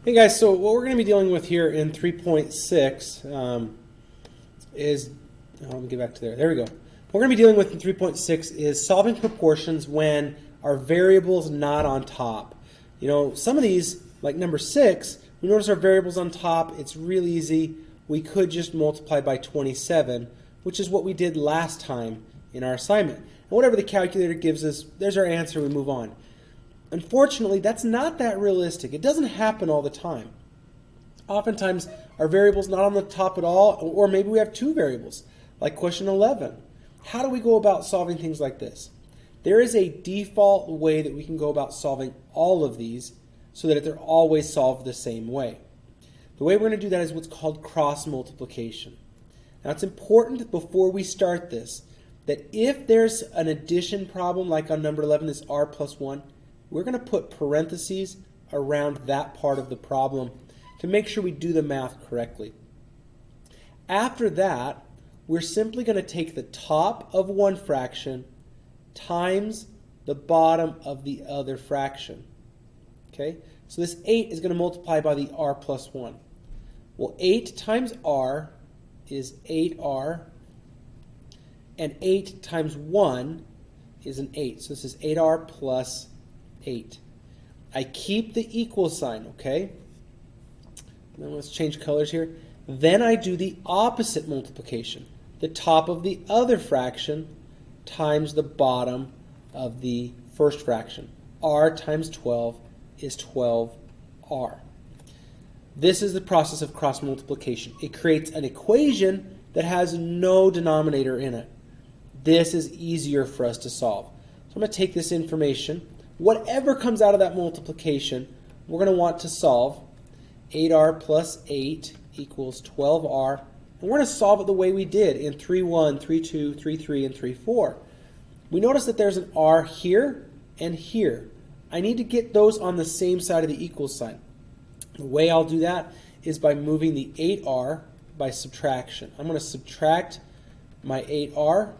Hey guys, so what we're going to be dealing with here in 3.6 is, let me get back to there. There we go. What we're going to be dealing with in 3.6 is solving proportions when our variable's not on top. You know, some of these, like number 6, we notice our variable's on top. It's real easy. We could just multiply by 27, which is what we did last time in our assignment. And whatever the calculator gives us, there's our answer. We move on. Unfortunately, that's not that realistic. It doesn't happen all the time. Oftentimes, our variable's not on the top at all, or maybe we have two variables, like question 11. How do we go about solving things like this? There is a default way that we can go about solving all of these so that they're always solved the same way. The way we're going to do that is what's called cross multiplication. Now, it's important before we start this that if there's an addition problem, like on number 11, this r plus 1, we're going to put parentheses around that part of the problem to make sure we do the math correctly. After that, we're simply going to take the top of one fraction times the bottom of the other fraction. Okay? So this 8 is going to multiply by the r plus 1. Well, 8 times r is 8r, and 8 times 1 is an 8. So this is 8r plus 8. I keep the equal sign, okay? Now let's change colors here. Then I do the opposite multiplication. The top of the other fraction times the bottom of the first fraction. R times 12 is 12r. This is the process of cross multiplication. It creates an equation that has no denominator in it. This is easier for us to solve. So I'm going to take this information. Whatever comes out of that multiplication, we're going to want to solve. 8r plus 8 equals 12r. And we're going to solve it the way we did in 3.1, 3.2, 3.3, and 3.4. We notice that there's an r here and here. I need to get those on the same side of the equal sign. The way I'll do that is by moving the 8r by subtraction. I'm going to subtract my 8r.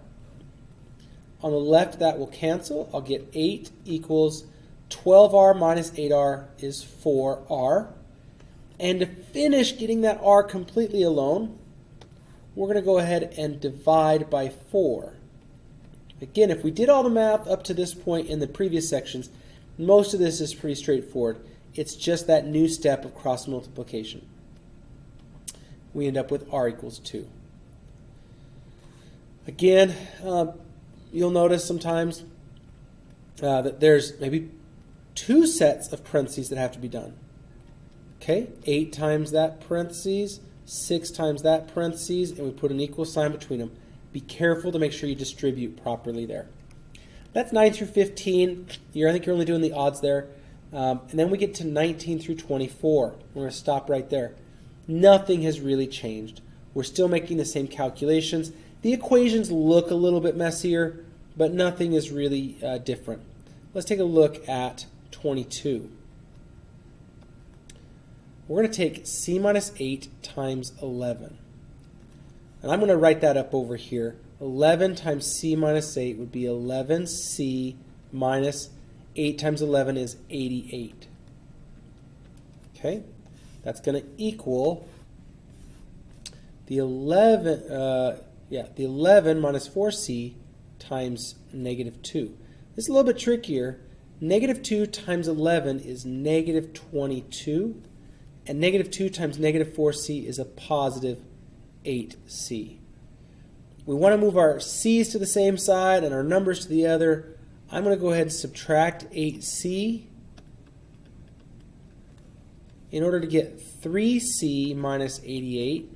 On the left, that will cancel. I'll get 8 equals 12r minus 8r is 4r. And to finish getting that r completely alone, we're going to go ahead and divide by 4. Again, if we did all the math up to this point in the previous sections, most of this is pretty straightforward. It's just that new step of cross multiplication. We end up with r equals 2. Again, you'll notice sometimes that there's maybe two sets of parentheses that have to be done. Okay, 8 times that parentheses, 6 times that parentheses, and we put an equal sign between them. Be careful to make sure you distribute properly there. That's 9 through 15. I think you're only doing the odds there. And then we get to 19 through 24. We're going to stop right there. Nothing has really changed. We're still making the same calculations. The equations look a little bit messier, but nothing is really different. Let's take a look at 22. We're going to take c minus 8 times 11. And I'm going to write that up over here. 11 times c minus 8 would be 11c minus 8 times 11 is 88. Okay? That's going to equal the 11 minus 4c times negative 2. This is a little bit trickier. Negative 2 times 11 is negative 22. And negative 2 times negative 4c is a positive 8c. We want to move our c's to the same side and our numbers to the other. I'm going to go ahead and subtract 8c in order to get 3c minus 88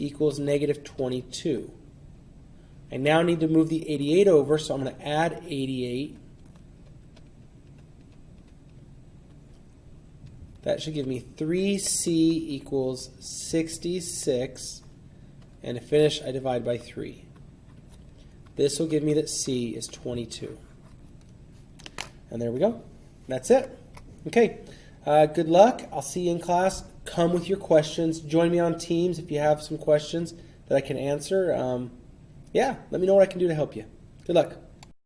equals negative 22. I now need to move the 88 over, so I'm going to add 88. That should give me 3c equals 66. And to finish, I divide by 3. This will give me that c is 22. And there we go. That's it. Okay. Good luck. I'll see you in class. Come with your questions. Join me on Teams if you have some questions that I can answer. Yeah, let me know what I can do to help you. Good luck.